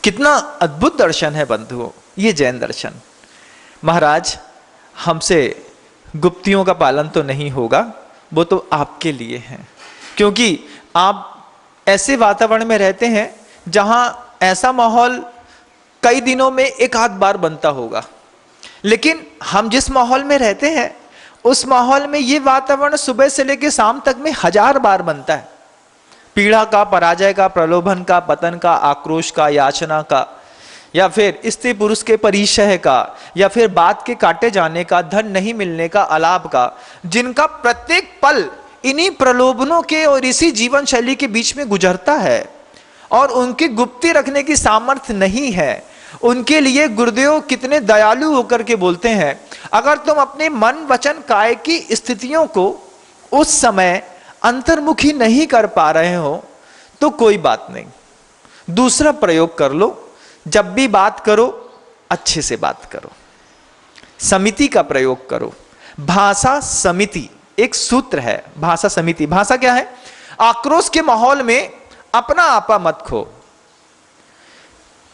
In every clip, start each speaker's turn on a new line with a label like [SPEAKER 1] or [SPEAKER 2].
[SPEAKER 1] कितना अद्भुत दर्शन है बंधुओं ये जैन दर्शन। महाराज हमसे गुप्तियों का पालन तो नहीं होगा, वो तो आपके लिए है, क्योंकि आप ऐसे वातावरण में रहते हैं जहां ऐसा माहौल कई दिनों में एक आध बार बनता होगा, लेकिन हम जिस माहौल में रहते हैं उस माहौल में ये वातावरण सुबह से लेकर शाम तक में 1000 बार बनता है। पीड़ा का, पराजय का, प्रलोभन का, पतन का, आक्रोश का, याचना का, या फिर स्त्री पुरुष के परिचय का, या फिर बात के काटे जाने का, धन नहीं मिलने का, अलाभ का, जिनका प्रत्येक पल इन्हीं प्रलोभनों के और इसी जीवन शैली के बीच में गुजरता है और उनकी गुप्ती रखने की सामर्थ्य नहीं है। उनके लिए गुरुदेव कितने दयालु होकर के बोलते हैं, अगर तुम अपने मन वचन काय की स्थितियों को उस समय अंतर्मुखी नहीं कर पा रहे हो तो कोई बात नहीं, दूसरा प्रयोग कर लो। जब भी बात करो अच्छे से बात करो, समिति का प्रयोग करो। भाषा समिति एक सूत्र है। भाषा समिति, भाषा क्या है? आक्रोश के माहौल में अपना आपा मत खो।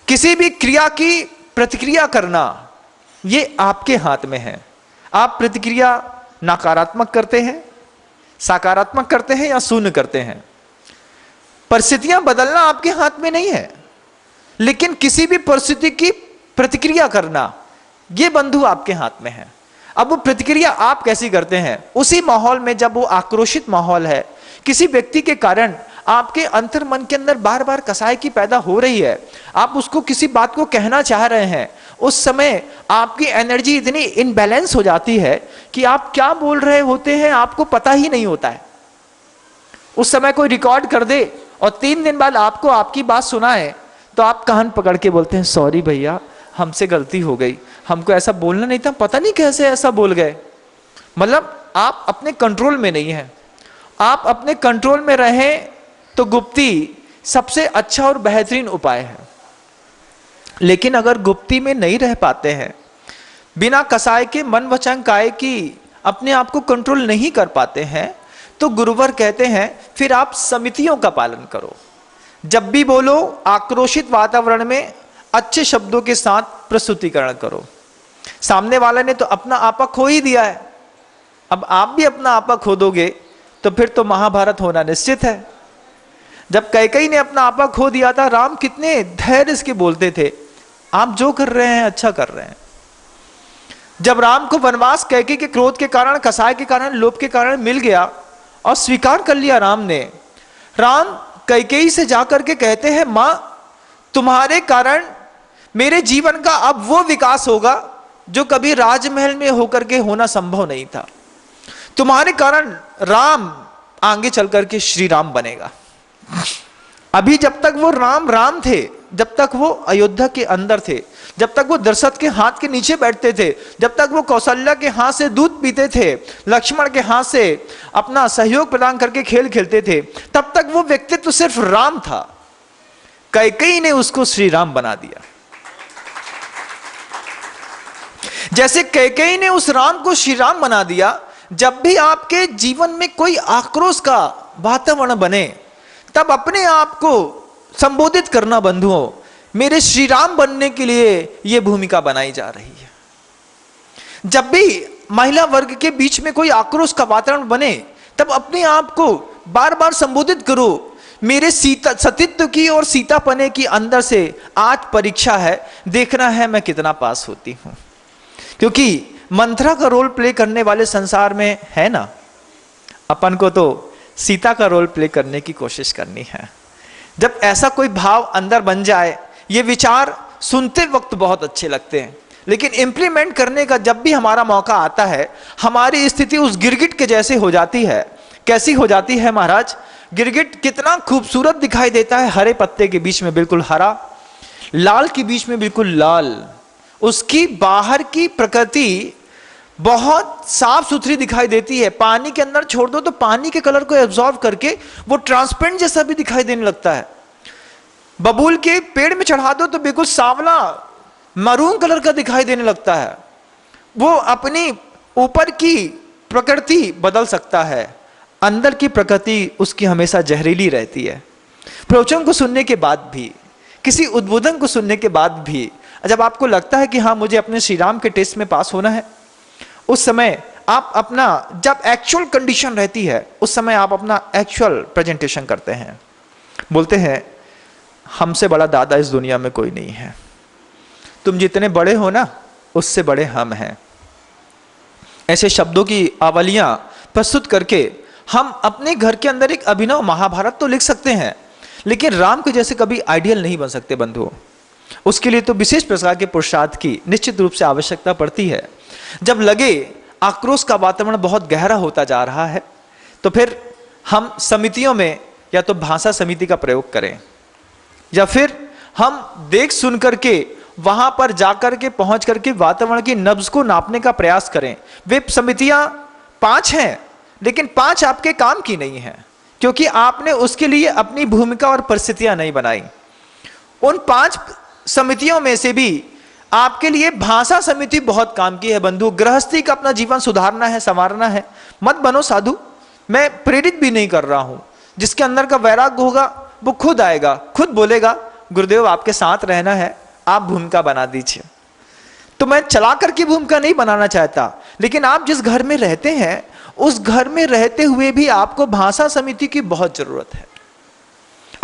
[SPEAKER 1] किसी भी क्रिया की प्रतिक्रिया करना ये आपके हाथ में है। आप प्रतिक्रिया नकारात्मक करते हैं, सकारात्मक करते हैं या शून्य करते हैं। परिस्थितियां बदलना आपके हाथ में नहीं है, लेकिन किसी भी परिस्थिति की प्रतिक्रिया करना यह बंधु आपके हाथ में है। अब वो प्रतिक्रिया आप कैसी करते हैं? उसी माहौल में जब वो आक्रोशित माहौल है, किसी व्यक्ति के कारण आपके अंतर मन के अंदर बार बार कसाई की पैदा हो रही है, आप उसको किसी बात को कहना चाह रहे हैं, उस समय आपकी एनर्जी इतनी इनबैलेंस हो जाती है कि आप क्या बोल रहे होते हैं आपको पता ही नहीं होता है। उस समय कोई रिकॉर्ड कर दे और 3 दिन बाद आपको आपकी बात सुनाए तो आप कान पकड़ के बोलते हैं, सॉरी भैया हमसे गलती हो गई, हमको ऐसा बोलना नहीं था, पता नहीं कैसे ऐसा बोल गए। मतलब आप अपने कंट्रोल में नहीं है। आप अपने कंट्रोल में रहें तो गुप्ती सबसे अच्छा और बेहतरीन उपाय है। लेकिन अगर गुप्ती में नहीं रह पाते हैं, बिना कसाय के मन वचन काय की अपने आप को कंट्रोल नहीं कर पाते हैं, तो गुरुवर कहते हैं फिर आप समितियों का पालन करो। जब भी बोलो आक्रोशित वातावरण में अच्छे शब्दों के साथ प्रस्तुतिकरण करो। सामने वाले ने तो अपना आपा खो ही दिया है, अब आप भी अपना आपा खो दोगे तो फिर तो महाभारत होना निश्चित है। जब कैकेयी ने अपना आपा खो दिया था, राम कितने धैर्य से बोलते थे, आप जो कर रहे हैं अच्छा कर रहे हैं। जब राम को वनवास कैकेयी के क्रोध के कारण, कसाय के कारण, लोभ के कारण मिल गया और स्वीकार कर लिया राम ने, राम कैकेयी से जाकर के कहते हैं, मां तुम्हारे कारण मेरे जीवन का अब वो विकास होगा जो कभी राजमहल में होकर के होना संभव नहीं था। तुम्हारे कारण राम आगे चल करके श्री राम बनेगा। अभी जब तक वो राम राम थे, जब तक वो अयोध्या के अंदर थे, जब तक वो दशरथ के हाथ के नीचे बैठते थे, जब तक वो कौशल्या के हाथ से दूध पीते थे, लक्ष्मण के हाथ से अपना सहयोग प्रदान करके खेल खेलते थे, तब तक वो व्यक्तित्व सिर्फ राम था। कैकेयी ने उसको श्री राम बना दिया। जैसे कैकेयी ने उस राम को श्री राम बना दिया, जब भी आपके जीवन में कोई आक्रोश का वातावरण बने तब अपने आप को संबोधित करना, बंधुओं मेरे श्री राम बनने के लिए यह भूमिका बनाई जा रही है। जब भी महिला वर्ग के बीच में कोई आक्रोश का वातावरण बने तब अपने आप को बार बार संबोधित करो, मेरे सीता सतीत्व की और सीतापने की अंदर से आज परीक्षा है, देखना है मैं कितना पास होती हूं। क्योंकि मंथरा का रोल प्ले करने वाले संसार में है ना, अपन को तो सीता का रोल प्ले करने की कोशिश करनी है। जब ऐसा कोई भाव अंदर बन जाए, ये विचार सुनते वक्त बहुत अच्छे लगते हैं, लेकिन इंप्लीमेंट करने का जब भी हमारा मौका आता है, हमारी स्थिति उस गिरगिट के जैसे हो जाती है। कैसी हो जाती है महाराज? गिरगिट कितना खूबसूरत दिखाई देता है, हरे पत्ते के बीच में बिल्कुल हरा, लाल के बीच में बिल्कुल लाल, उसकी बाहर की प्रकृति बहुत साफ सुथरी दिखाई देती है। पानी के अंदर छोड़ दो तो पानी के कलर को एब्जॉर्ब करके वो ट्रांसपेरेंट जैसा भी दिखाई देने लगता है। बबूल के पेड़ में चढ़ा दो तो बिल्कुल सांवला मरून कलर का दिखाई देने लगता है। वो अपनी ऊपर की प्रकृति बदल सकता है, अंदर की प्रकृति उसकी हमेशा जहरीली रहती है। प्रवचन को सुनने के बाद भी किसी उद्बोधन को सुनने के बाद भी जब आपको लगता है कि हाँ मुझे अपने श्री राम के टेस्ट में पास होना है, उस समय आप अपना, जब एक्चुअल कंडीशन रहती है उस समय आप अपना एक्चुअल प्रेजेंटेशन करते हैं, बोलते हैं हमसे बड़ा दादा इस दुनिया में कोई नहीं है, तुम जितने बड़े हो ना उससे बड़े हम हैं। ऐसे शब्दों की आवलियां प्रस्तुत करके हम अपने घर के अंदर एक अभिनव महाभारत तो लिख सकते हैं, लेकिन राम के जैसे कभी आइडियल नहीं बन सकते बंधुओं। उसके लिए तो विशेष प्रकार के पुरुषार्थ की निश्चित रूप से आवश्यकता पड़ती है। जब लगे आक्रोश का वातावरण बहुत गहरा होता जा रहा है तो फिर हम समितियों में या तो भाषा समिति का प्रयोग करें, या फिर हम देख सुन करके वहां पर जाकर के पहुंच करके वातावरण की नब्ज को नापने का प्रयास करें। वे समितियां 5 हैं, लेकिन 5 आपके काम की नहीं है, क्योंकि आपने उसके लिए अपनी भूमिका और परिस्थितियां नहीं बनाई। उन 5 समितियों में से भी आपके लिए भाषा समिति बहुत काम की है बंधु। गृहस्थी का अपना जीवन सुधारना है, संवारना है, मत बनो साधु। मैं प्रेरित भी नहीं कर रहा हूं। जिसके अंदर का वैराग्य होगा वो खुद आएगा, खुद बोलेगा गुरुदेव आपके साथ रहना है, आप भूमिका बना दीजिए। तो मैं चला करके भूमिका नहीं बनाना चाहता, लेकिन आप जिस घर में रहते हैं उस घर में रहते हुए भी आपको भाषा समिति की बहुत जरूरत है।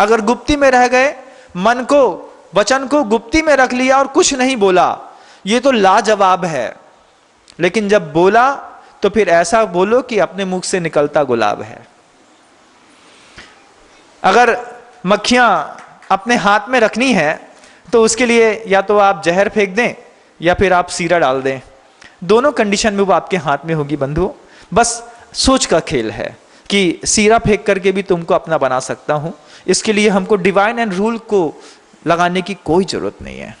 [SPEAKER 1] अगर गुप्ती में रह गए, मन को, वचन को गुप्ती में रख लिया और कुछ नहीं बोला, ये तो लाजवाब है। लेकिन जब बोला तो फिर ऐसा बोलो कि अपने मुख से निकलता गुलाब है। अगर मक्खियां अपने हाथ में रखनी है तो उसके लिए या तो आप जहर फेंक दें या फिर आप सीरा डाल दें। दोनों कंडीशन में वो आपके हाथ में होगी बंधु। बस सोच का खेल है कि सीरा फेंक करके भी तुमको अपना बना सकता हूं। इसके लिए हमको डिवाइन एंड रूल को लगाने की कोई जरूरत नहीं है।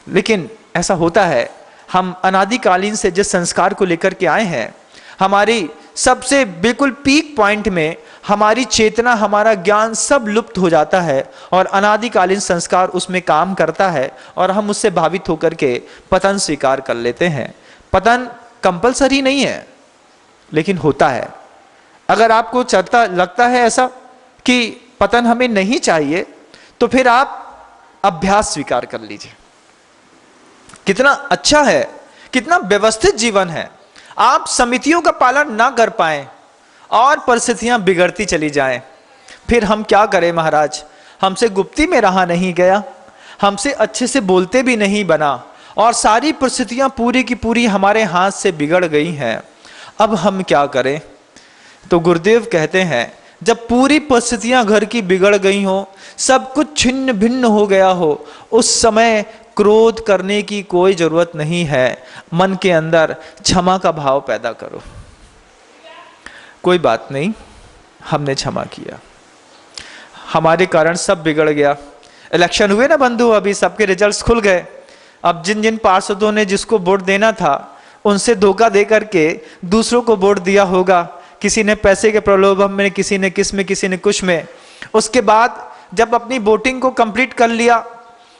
[SPEAKER 1] लेकिन ऐसा होता है, हम अनादिकालीन से जिस संस्कार को लेकर के आए हैं, हमारी सबसे बिल्कुल पीक पॉइंट में हमारी चेतना, हमारा ज्ञान सब लुप्त हो जाता है और अनादिकालीन संस्कार उसमें काम करता है और हम उससे भावित होकर के पतन स्वीकार कर लेते हैं। पतन कंपलसरी नहीं है, लेकिन होता है। अगर आपको लगता है ऐसा कि पतन हमें नहीं चाहिए, तो फिर आप अभ्यास स्वीकार कर लीजिए। कितना अच्छा है, कितना व्यवस्थित जीवन है। आप समितियों का पालन ना कर पाए और परिस्थितियां बिगड़ती चली जाएं, फिर हम क्या करें महाराज। हमसे गुप्ती में रहा नहीं गया, हमसे अच्छे से बोलते भी नहीं बना और सारी परिस्थितियां पूरी की पूरी हमारे हाथ से बिगड़ गई हैं। अब हम क्या करें। तो गुरुदेव कहते हैं, जब पूरी परिस्थितियां घर की बिगड़ गई हो, सब कुछ छिन्न भिन्न हो गया हो, उस समय क्रोध करने की कोई जरूरत नहीं है। मन के अंदर क्षमा का भाव पैदा करो। कोई बात नहीं, हमने क्षमा किया, हमारे कारण सब बिगड़ गया। इलेक्शन हुए ना बंधु, अभी सबके रिजल्ट्स खुल गए। अब जिन जिन पार्षदों ने जिसको वोट देना था उनसे धोखा दे करके दूसरों को वोट दिया होगा। किसी ने पैसे के प्रलोभन में, किसी ने किस में, किसी ने कुछ में। उसके बाद जब अपनी वोटिंग को कंप्लीट कर लिया,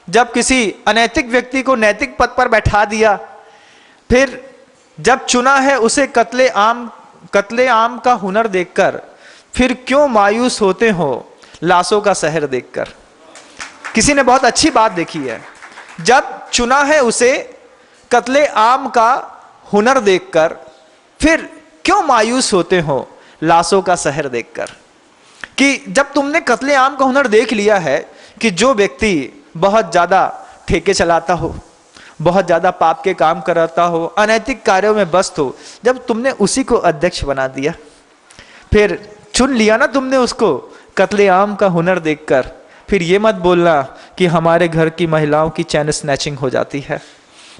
[SPEAKER 1] जब किसी अनैतिक व्यक्ति को नैतिक पद पर बैठा दिया, फिर जब चुना है उसे कत्ले आम का हुनर देखकर, फिर क्यों मायूस होते हो लाशों का शहर देखकर। किसी ने बहुत अच्छी बात देखी है, जब चुना है उसे कत्ले आम का हुनर देखकर, फिर क्यों मायूस होते हो लाशों का शहर देखकर। कि जब तुमने कत्ले आम का हुनर देख लिया है कि जो व्यक्ति बहुत ज्यादा ठेके चलाता हो, बहुत ज्यादा पाप के काम कराता हो, अनैतिक कार्यों में व्यस्त हो, जब तुमने उसी को अध्यक्ष बना दिया, फिर चुन लिया ना तुमने उसको कत्ले आम का हुनर देखकर, फिर ये मत बोलना कि हमारे घर की महिलाओं की चैन स्नैचिंग हो जाती है।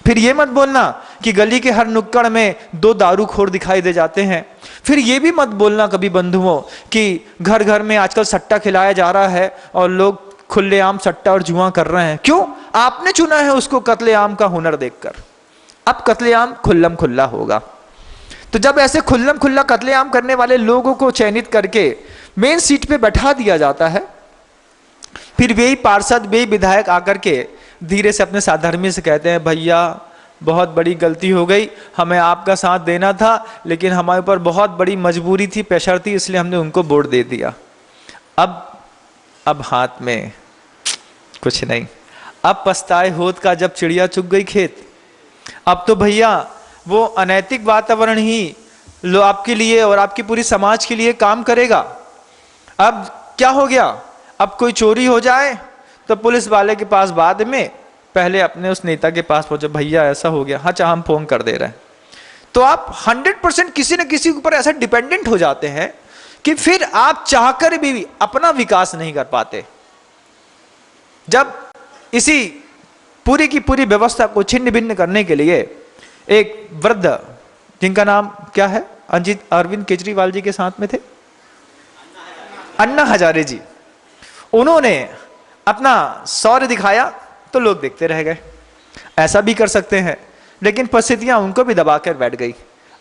[SPEAKER 1] फिर ये मत बोलना कि गली के हर नुक्कड़ में 2 दारूखोर दिखाई दे जाते हैं। फिर ये भी मत बोलना कभी बंधुओं कि घर घर में आजकल सट्टा खिलाया जा रहा है और लोग खुलेआम सट्टा और जुआ कर रहे हैं। क्यों? आपने चुना है उसको कत्लेआम का हुनर देखकर। अब कत्लेआम खुल्लम खुल्ला होगा। तो जब ऐसे खुल्लम खुल्ला कत्लेआम करने वाले लोगों को चयनित करके मेन सीट पे बैठा दिया जाता है, फिर वे पार्षद, वे विधायक आकर के धीरे से अपने साधर्मी से कहते हैं, भैया बहुत बड़ी गलती हो गई, हमें आपका साथ देना था, लेकिन हमारे ऊपर बहुत बड़ी मजबूरी थी, प्रेशर थी, इसलिए हमने उनको वोट दे दिया। अब हाथ में कुछ नहीं। अब पछताए होत का जब चिड़िया चुग गई खेत। अब तो भैया वो अनैतिक वातावरण ही लो आपके लिए और आपकी पूरी समाज के लिए काम करेगा। अब क्या हो गया, अब कोई चोरी हो जाए तो पुलिस वाले के पास बाद में, पहले अपने उस नेता के पास पहुंचे, भैया ऐसा हो गया, हाँ चाहे हम फोन कर दे रहे हैं। तो आप 100% किसी न किसी के ऊपर ऐसा डिपेंडेंट हो जाते हैं कि फिर आप चाहकर भी अपना विकास नहीं कर पाते। जब इसी पूरी की पूरी व्यवस्था को छिन्न भिन्न करने के लिए एक वृद्ध, जिनका नाम क्या है, अरविंद केजरीवाल जी के साथ में थे, अन्ना हजारे जी, उन्होंने अपना शौर्य दिखाया तो लोग देखते रह गए। ऐसा भी कर सकते हैं, लेकिन परिस्थितियां उनको भी दबाकर बैठ गई।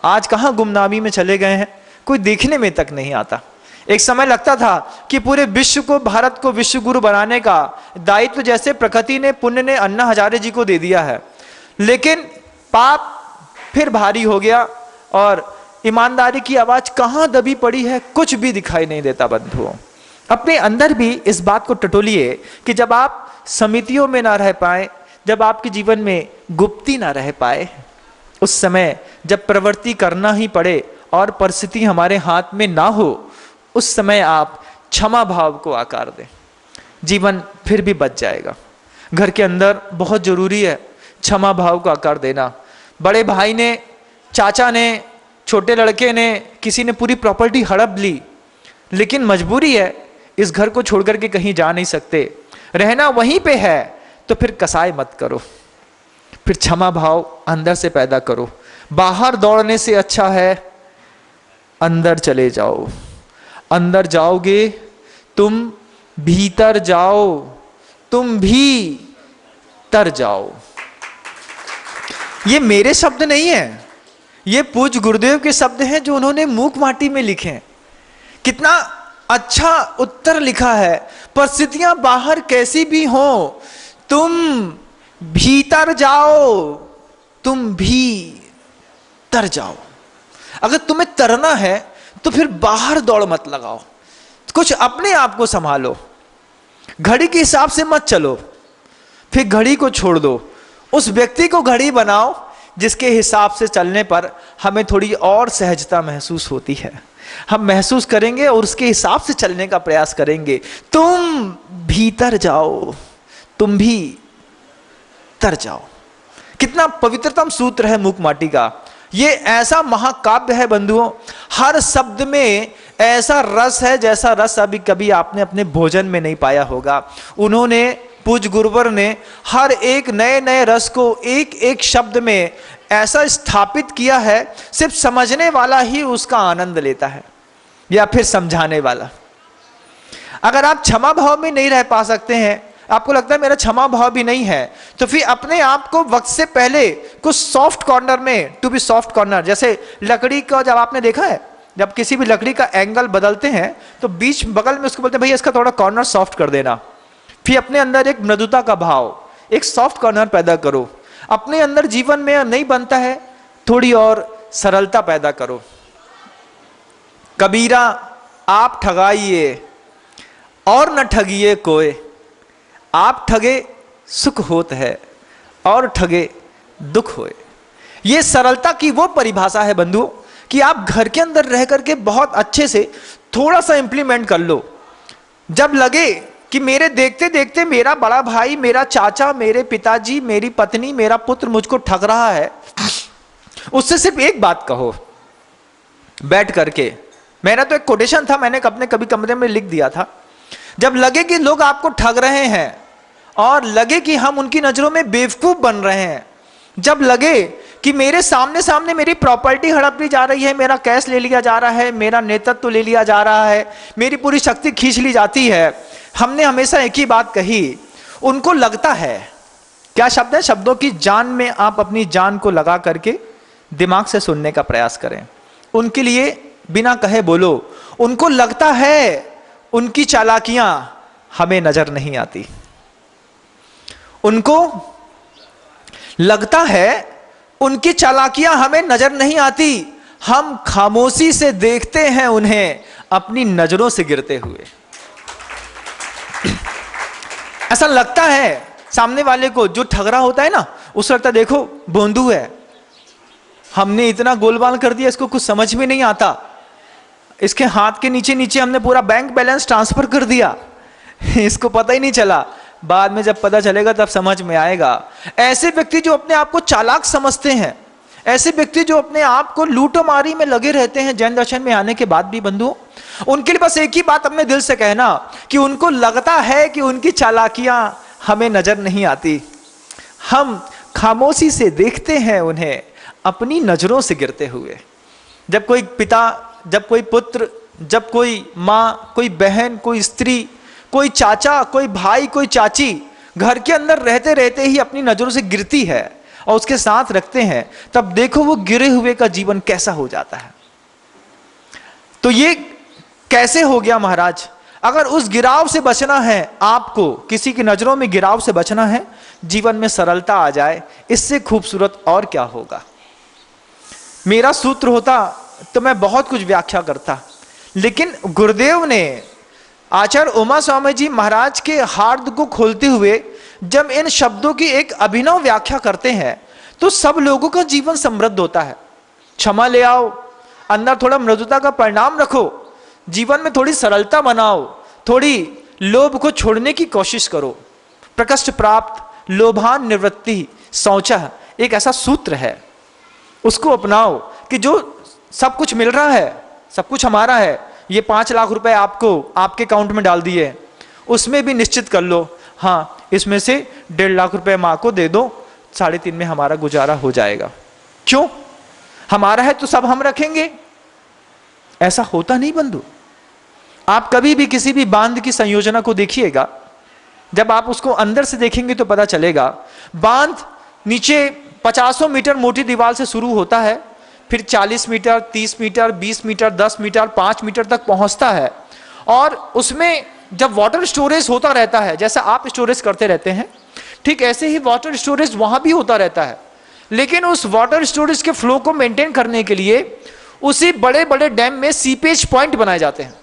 [SPEAKER 1] आज कहां गुमनामी में चले गए हैं, कोई देखने में तक नहीं आता। एक समय लगता था कि पूरे विश्व को, भारत को विश्व गुरु बनाने का दायित्व जैसे प्रकृति ने, पुण्य ने अन्ना हजारे जी को दे दिया है, लेकिन पाप फिर भारी हो गया और ईमानदारी की आवाज कहां दबी पड़ी है, कुछ भी दिखाई नहीं देता। बंधुओं, अपने अंदर भी इस बात को टटोलिए कि जब आप समितियों में ना रह पाए, जब आपके जीवन में गुप्ती ना रह पाए, उस समय जब प्रवृत्ति करना ही पड़े और परिस्थिति हमारे हाथ में ना हो, उस समय आप क्षमा भाव को आकार दें, जीवन फिर भी बच जाएगा। घर के अंदर बहुत जरूरी है क्षमा भाव को आकार देना। बड़े भाई ने, चाचा ने, छोटे लड़के ने, किसी ने पूरी प्रॉपर्टी हड़प ली, लेकिन मजबूरी है, इस घर को छोड़कर के कहीं जा नहीं सकते, रहना वहीं पे है, तो फिर कसाई मत करो, फिर क्षमा भाव अंदर से पैदा करो। बाहर दौड़ने से अच्छा है अंदर चले जाओ। अंदर जाओगे तुम, भीतर जाओ तुम, भी तर जाओ। ये मेरे शब्द नहीं है, ये पूज्य गुरुदेव के शब्द हैं जो उन्होंने मूक माटी में लिखे हैं। कितना अच्छा उत्तर लिखा है, परिस्थितियां बाहर कैसी भी हो, तुम भीतर जाओ, तुम भी तर जाओ। अगर तुम्हें तरना है तो फिर बाहर दौड़ मत लगाओ, कुछ अपने आप को संभालो। घड़ी के हिसाब से मत चलो, फिर घड़ी को छोड़ दो, उस व्यक्ति को घड़ी बनाओ जिसके हिसाब से चलने पर हमें थोड़ी और सहजता महसूस होती है। हम महसूस करेंगे और उसके हिसाब से चलने का प्रयास करेंगे। तुम भीतर जाओ, तुम भी तर जाओ। कितना पवित्रतम सूत्र है मूक माटी का। ये ऐसा महाकाव्य है बंधुओं, हर शब्द में ऐसा रस है जैसा रस अभी कभी आपने अपने भोजन में नहीं पाया होगा। उन्होंने, पूज्य गुरुवर ने हर एक नए नए रस को एक एक शब्द में ऐसा स्थापित किया है, सिर्फ समझने वाला ही उसका आनंद लेता है या फिर समझाने वाला। अगर आप क्षमा भाव में नहीं रह पा सकते हैं, आपको लगता है मेरा क्षमा भाव भी नहीं है, तो फिर अपने आप को वक्त से पहले कुछ सॉफ्ट कॉर्नर में, टू बी सॉफ्ट कॉर्नर, जैसे लकड़ी का, जब आपने देखा है जब किसी भी लकड़ी का एंगल बदलते हैं तो बीच बगल में उसको बोलते हैं भैया इसका थोड़ा कॉर्नर सॉफ्ट कर देना। फिर अपने अंदर एक मृदुता का भाव, एक सॉफ्ट कॉर्नर पैदा करो। अपने अंदर जीवन में नहीं बनता है, थोड़ी और सरलता पैदा करो। कबीरा आप ठगाइए और न ठगिए कोई, आप ठगे सुख होत है और ठगे दुख होए। ये सरलता की वो परिभाषा है बंधुओं कि आप घर के अंदर रह करके बहुत अच्छे से थोड़ा सा इंप्लीमेंट कर लो। जब लगे कि मेरे देखते देखते मेरा बड़ा भाई, मेरा चाचा, मेरे पिताजी, मेरी पत्नी, मेरा पुत्र मुझको ठग रहा है, उससे सिर्फ एक बात कहो बैठ करके। मेरा तो एक कोटेशन था, मैंने अपने कभी कमरे में लिख दिया था। जब लगे कि लोग आपको ठग रहे हैं और लगे कि हम उनकी नजरों में बेवकूफ बन रहे हैं, जब लगे कि मेरे सामने सामने मेरी प्रॉपर्टी हड़प ली जा रही है, मेरा कैश ले लिया जा रहा है, मेरा नेतृत्व ले लिया जा रहा है, मेरी पूरी शक्ति खींच ली जाती है, हमने हमेशा एक ही बात कही, उनको लगता है, क्या शब्द है, शब्दों की जान में आप अपनी जान को लगा करके दिमाग से सुनने का प्रयास करें। उनके लिए बिना कहे बोलो। उनको लगता है उनकी चालाकियां हमें नजर नहीं आती, उनको लगता है उनकी चालाकियां हमें नजर नहीं आती, हम खामोशी से देखते हैं उन्हें अपनी नजरों से गिरते हुए। ऐसा लगता है सामने वाले को, जो ठग रहा होता है ना, उसको लगता है देखो बोंदू है, हमने इतना गोलमाल कर दिया, इसको कुछ समझ में नहीं आता, इसके हाथ के नीचे नीचे हमने पूरा बैंक बैलेंस ट्रांसफर कर दिया, इसको पता ही नहीं चला। बाद में जब पता चलेगा तब समझ में आएगा। ऐसे व्यक्ति जो अपने आप को चालाक समझते हैं, ऐसे व्यक्ति जो अपने आप को लूटोमारी में लगे रहते हैं जैन दर्शन में आने के बाद भी बंधु, उनके लिए बस एक ही बात अपने दिल से कहना कि उनको लगता है कि उनकी चालाकियां हमें नजर नहीं आती, हम खामोशी से देखते हैं उन्हें अपनी नजरों से गिरते हुए। जब कोई पिता, जब कोई पुत्र, जब कोई माँ, कोई बहन, कोई स्त्री, कोई चाचा, कोई भाई, कोई चाची घर के अंदर रहते रहते ही अपनी नजरों से गिरती है और उसके साथ रखते हैं, तब देखो वो गिरे हुए का जीवन कैसा हो जाता है। तो ये कैसे हो गया महाराज? अगर उस गिराव से बचना है, आपको किसी की नजरों में गिराव से बचना है, जीवन में सरलता आ जाए, इससे खूबसूरत और क्या होगा। मेरा सूत्र होता तो मैं बहुत कुछ व्याख्या करता, लेकिन गुरुदेव ने आचार्य उमा स्वामी जी महाराज के हार्द को खोलते हुए जब इन शब्दों की एक अभिनव व्याख्या करते हैं तो सब लोगों का जीवन समृद्ध होता है। क्षमा ले आओ, अंदर थोड़ा मृदुता का परिणाम रखो, जीवन में थोड़ी सरलता बनाओ, थोड़ी लोभ को छोड़ने की कोशिश करो। प्रकृष्ट प्राप्त लोभान निवृत्ति शौचः एक ऐसा सूत्र है, उसको अपनाओ कि जो सब कुछ मिल रहा है, सब कुछ हमारा है, ये 5 लाख रुपए आपको आपके अकाउंट में डाल दिए, उसमें भी निश्चित कर लो, हाँ इसमें से 1.5 लाख रुपए माँ को दे दो, 3.5 में हमारा गुजारा हो जाएगा। क्यों? हमारा है तो सब हम रखेंगे। ऐसा होता नहीं बंधु। आप कभी भी किसी भी बांध की संयोजना को देखिएगा, जब आप उसको अंदर से देखेंगे तो पता चलेगा, बांध नीचे 50 मीटर मोटी दीवार से शुरू होता है, फिर 40 metre, 30 metre, 20 metre, 10 metre, 5 metre तक पहुंचता है, और उसमें जब वाटर स्टोरेज होता रहता है, जैसा आप स्टोरेज करते रहते हैं, ठीक ऐसे ही वाटर स्टोरेज वहां भी होता रहता है। लेकिन उस वाटर स्टोरेज के फ्लो को मेंटेन करने के लिए उसी बड़े बड़े डैम में सीपेज पॉइंट बनाए जाते हैं।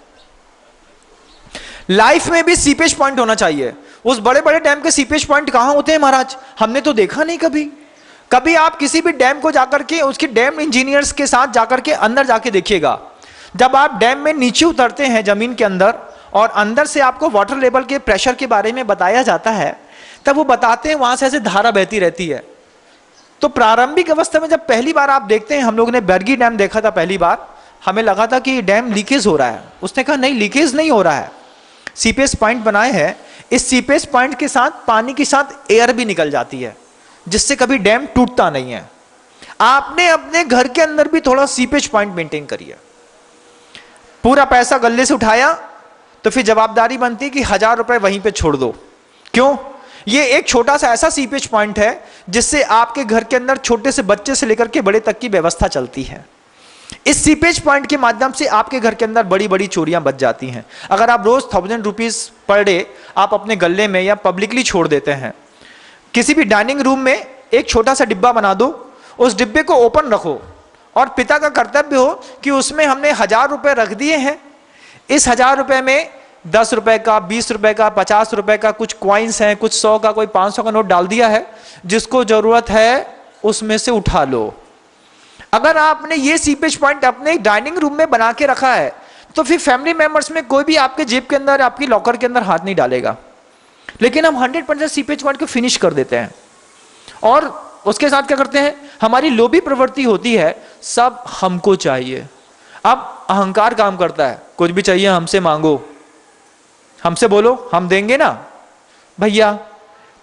[SPEAKER 1] लाइफ में भी सीपेज पॉइंट होना चाहिए। उस बड़े बड़े डैम के सीपेज पॉइंट कहां होते हैं महाराज? हमने तो देखा नहीं कभी। कभी आप किसी भी डैम को जाकर के उसके डैम इंजीनियर्स के साथ जाकर के अंदर जाके देखिएगा, जब आप डैम में नीचे उतरते हैं जमीन के अंदर और अंदर से आपको वाटर लेवल के प्रेशर के बारे में बताया जाता है, तब वो बताते हैं वहां से ऐसे धारा बहती रहती है। तो प्रारंभिक अवस्था में जब पहली बार आप देखते हैं, हम लोग ने बरगी डैम देखा था पहली बार, हमें लगा था कि डैम लीकेज हो रहा है। उसने कहा नहीं, लीकेज नहीं हो रहा है, सीपेज पॉइंट बनाए हैं, इस सीपेज पॉइंट के साथ पानी के साथ एयर भी निकल जाती है, जिससे कभी डैम टूटता नहीं है। आपने अपने घर के अंदर भी थोड़ा सीपेज पॉइंट मेंटेन करिए। पूरा पैसा गले से उठाया तो फिर जवाबदारी बनती है कि 1000 रुपए वहीं पे छोड़ दो। क्यों? ये एक छोटा सा ऐसा सीपेज पॉइंट है जिससे आपके घर के अंदर छोटे से बच्चे से लेकर के बड़े तक की व्यवस्था चलती है। इस सीपेज पॉइंट के माध्यम से आपके घर के अंदर बड़ी बड़ी चोरियां बच जाती हैं। अगर आप रोज 1000 रुपीज पर डे आप अपने गले में या पब्लिकली छोड़ देते हैं, किसी भी डाइनिंग रूम में एक छोटा सा डिब्बा बना दो, उस डिब्बे को ओपन रखो और पिता का कर्तव्य हो कि उसमें हमने 1000 रुपए रख दिए हैं, इस 1000 रुपए में 10 रुपए का, 20 रुपए का, 50 रुपए का कुछ क्वाइंस हैं, कुछ 100 का, कोई 500 का नोट डाल दिया है, जिसको जरूरत है उसमें से उठा लो। अगर आपने ये सीपेज पॉइंट अपने डाइनिंग रूम में बना के रखा है तो फिर फैमिली मेंबर्स में कोई भी आपके जेब के अंदर, आपकी लॉकर के अंदर हाथ नहीं डालेगा। लेकिन हम 100% सीपेज पॉइंट को फिनिश कर देते हैं और उसके साथ क्या करते हैं, हमारी लोभी प्रवृत्ति होती है, सब हमको चाहिए। अब अहंकार काम करता है, कुछ भी चाहिए हमसे मांगो, हमसे बोलो, हम देंगे ना। भैया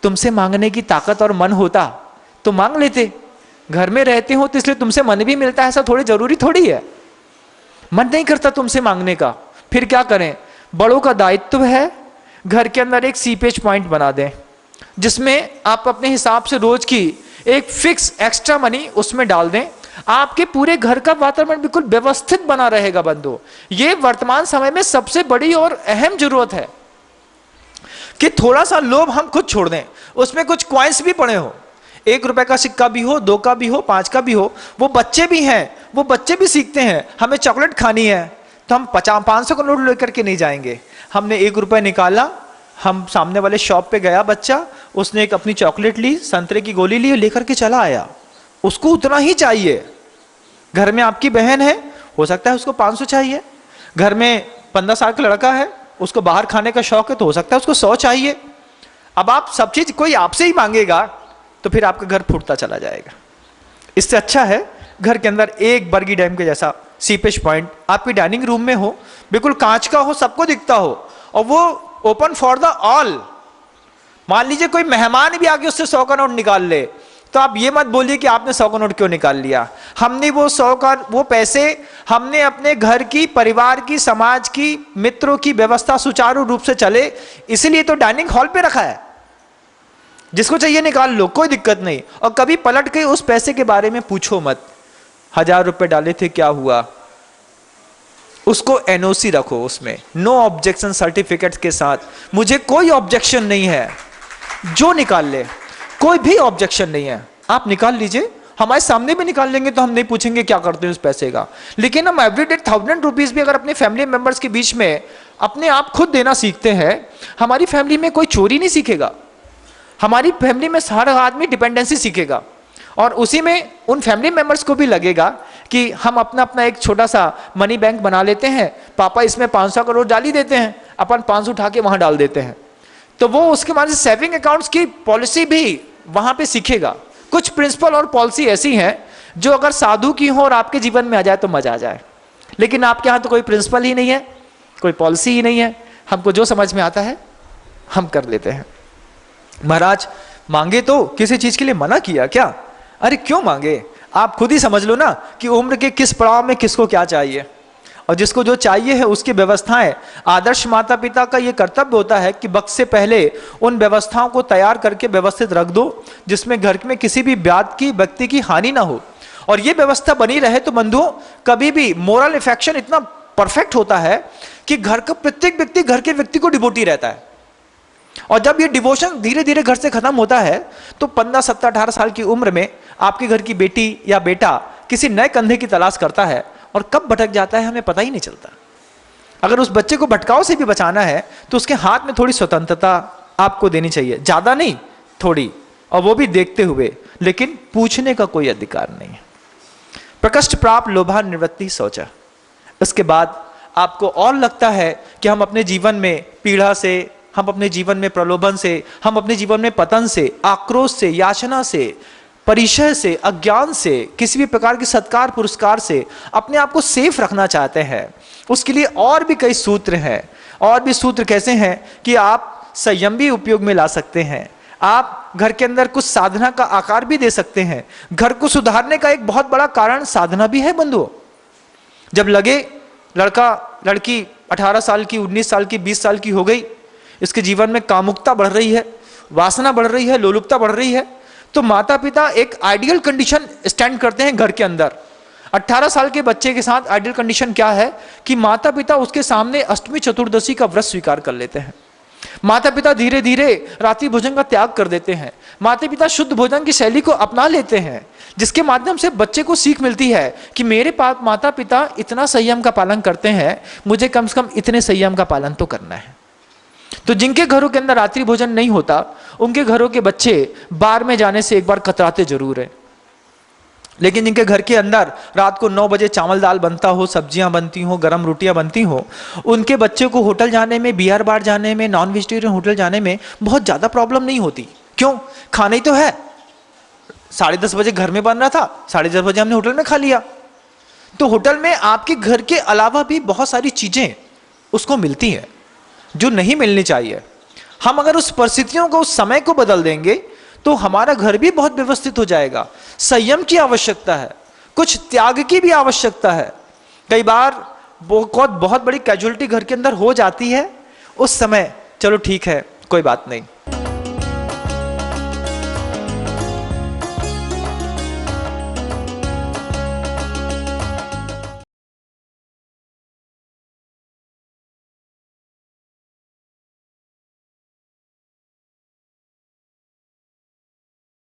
[SPEAKER 1] तुमसे मांगने की ताकत और मन होता तो मांग लेते, घर में रहते हो तो इसलिए तुमसे मन भी मिलता है, ऐसा थोड़ी जरूरी थोड़ी है। मन नहीं करता तुमसे मांगने का, फिर क्या करें? बड़ों का दायित्व है घर के अंदर एक सीपेज पॉइंट बना दें, जिसमें आप अपने हिसाब से रोज की एक फिक्स एक्स्ट्रा मनी उसमें डाल दें। आपके पूरे घर का वातावरण बिल्कुल व्यवस्थित बना रहेगा बंधु। ये वर्तमान समय में सबसे बड़ी और अहम जरूरत है कि थोड़ा सा लोभ हम खुद छोड़ दें। उसमें कुछ क्वाइंस भी पड़े हो, 1 रुपए का सिक्का भी हो, 2 का भी हो, 5 का भी हो, वो बच्चे भी हैं, वो बच्चे भी सीखते हैं। हमें चॉकलेट खानी है तो हम 500 का नोट लेकर के नहीं जाएंगे, हमने 1 रुपए निकाला, हम सामने वाले शॉप पे गया बच्चा, उसने एक अपनी चॉकलेट ली, संतरे की गोली ली, लेकर के चला आया। उसको उतना ही चाहिए। घर में आपकी बहन है, हो सकता है उसको 500 चाहिए। घर में 15 साल का लड़का है, उसको बाहर खाने का शौक है, तो हो सकता है उसको 100 चाहिए। अब आप सब चीज कोई आपसे ही मांगेगा तो फिर आपका घर फूटता चला जाएगा। इससे अच्छा है घर के अंदर एक बर्गी डैम के जैसा सीपेज पॉइंट आपकी डाइनिंग रूम में हो, बिल्कुल कांच का हो, सबको दिखता हो, और वो ओपन फॉर द ऑल। मान लीजिए कोई मेहमान भी आके उससे 100 का नोट निकाल ले, तो आप ये मत बोलिए कि आपने 100 का नोट क्यों निकाल लिया। हमने वो पैसे हमने अपने घर की, परिवार की, समाज की, मित्रों की व्यवस्था सुचारू रूप से चले, इसलिए तो डाइनिंग हॉल पे रखा है। जिसको चाहिए निकाल लो, कोई दिक्कत नहीं। और कभी पलट के उस पैसे के बारे में पूछो मत, 1000 रुपए डाले थे क्या हुआ। उसको एनओसी रखो, उसमें नो ऑब्जेक्शन सर्टिफिकेट के साथ, मुझे कोई ऑब्जेक्शन नहीं है, जो निकाल ले, कोई भी ऑब्जेक्शन नहीं है, आप निकाल लीजिए। हमारे सामने भी निकाल लेंगे तो हम नहीं पूछेंगे क्या करते हैं उस पैसे का। लेकिन हम एवरीडे 1000 रुपीज भी अगर अपने फैमिली मेंबर्स के बीच में अपने आप खुद देना सीखते हैं, हमारी फैमिली में कोई चोरी नहीं सीखेगा, हमारी फैमिली में सारा आदमी डिपेंडेंसी सीखेगा। और उसी में उन फैमिली मेंबर्स को भी लगेगा कि हम अपना अपना एक छोटा सा मनी बैंक बना लेते हैं, पापा इसमें 500 करोड़ डाल ही देते हैं, अपन 500 उठा के वहां डाल देते हैं। तो वो उसके बाद सेविंग अकाउंट्स की पॉलिसी भी वहां पे सीखेगा। कुछ प्रिंसिपल और पॉलिसी ऐसी हैं जो अगर साधु की हो और आपके जीवन में आ जाए तो मजा आ जाए। लेकिन आपके यहाँ तो कोई प्रिंसिपल ही नहीं है, कोई पॉलिसी ही नहीं है, हमको जो समझ में आता है हम कर लेते हैं। महाराज मांगे तो किसी चीज के लिए मना किया क्या? अरे क्यों मांगे, आप खुद ही समझ लो ना कि उम्र के किस पड़ाव में किसको क्या चाहिए, और जिसको जो चाहिए है उसकी व्यवस्थाएं। आदर्श माता पिता का यह कर्तव्य होता है कि वक्त से पहले उन व्यवस्थाओं को तैयार करके व्यवस्थित रख दो, जिसमें घर में किसी भी व्यक्ति की हानि ना हो। और ये व्यवस्था बनी रहे तो बंधुओं, कभी भी मोरल इफेक्शन इतना परफेक्ट होता है कि घर का प्रत्येक व्यक्ति घर के व्यक्ति को डिवोटी रहता है। और जब ये डिवोशन धीरे धीरे घर से खत्म होता है तो 15, 17, 18 साल की उम्र में आपके घर की बेटी या बेटा किसी नए कंधे की तलाश करता है, और कब भटक जाता है हमें पता ही नहीं चलता। अगर उस बच्चे को भटकाव से भी बचाना है तो उसके हाथ में थोड़ी स्वतंत्रता आपको देनी चाहिए, ज्यादा नहीं, थोड़ी, और वो भी देखते हुए, लेकिन पूछने का कोई अधिकार नहीं है। प्रकृष्ट प्राप्त लोभा निवृत्ति शौचा। इसके बाद आपको और लगता है कि हम अपने जीवन में पीड़ा से, हम अपने जीवन में प्रलोभन से, हम अपने जीवन में पतन से, आक्रोश से, याचना से, परिचय से, अज्ञान से, किसी भी प्रकार के सत्कार पुरस्कार से अपने आप को सेफ रखना चाहते हैं। उसके लिए और भी कई सूत्र हैं। और भी सूत्र कैसे हैं कि आप संयम भी उपयोग में ला सकते हैं, आप घर के अंदर कुछ साधना का आकार भी दे सकते हैं। घर को सुधारने का एक बहुत बड़ा कारण साधना भी है बंधुओं। जब लगे लड़का लड़की 18 साल की, 19 साल की, 20 साल की हो गई, इसके जीवन में कामुकता बढ़ रही है, वासना बढ़ रही है, लोलुपता बढ़ रही है, तो माता पिता एक आइडियल कंडीशन स्टैंड करते हैं घर के अंदर। 18 साल के बच्चे के साथ आइडियल कंडीशन क्या है कि माता पिता उसके सामने अष्टमी चतुर्दशी का व्रत स्वीकार कर लेते हैं। माता पिता धीरे धीरे रात्रि भोजन का त्याग कर देते हैं। माता पिता शुद्ध भोजन की शैली को अपना लेते हैं, जिसके माध्यम से बच्चे को सीख मिलती है कि मेरे माता पिता इतना संयम का पालन करते हैं, मुझे कम से कम इतने संयम का पालन तो करना है। तो जिनके घरों के अंदर रात्रि भोजन नहीं होता, उनके घरों के बच्चे बार में जाने से एक बार कतराते जरूर है। लेकिन जिनके घर के अंदर रात को 9 बजे चावल दाल बनता हो, सब्जियां बनती हो, गरम रोटियां बनती हो, उनके बच्चे को होटल जाने में, बियर बार जाने में, नॉन वेजिटेरियन होटल जाने में बहुत ज्यादा प्रॉब्लम नहीं होती। क्यों? खाना ही तो है। 10:30 बजे घर में बन रहा था, 10:30 बजे हमने होटल में खा लिया। तो होटल में आपके घर के अलावा भी बहुत सारी चीजें उसको मिलती हैं जो नहीं मिलनी चाहिए। हम अगर उस परिस्थितियों को, उस समय को बदल देंगे तो हमारा घर भी बहुत व्यवस्थित हो जाएगा। संयम की आवश्यकता है, कुछ त्याग की भी आवश्यकता है। कई बार बहुत बड़ी कैजुअलिटी घर के अंदर हो जाती है, उस समय चलो ठीक है, कोई बात नहीं,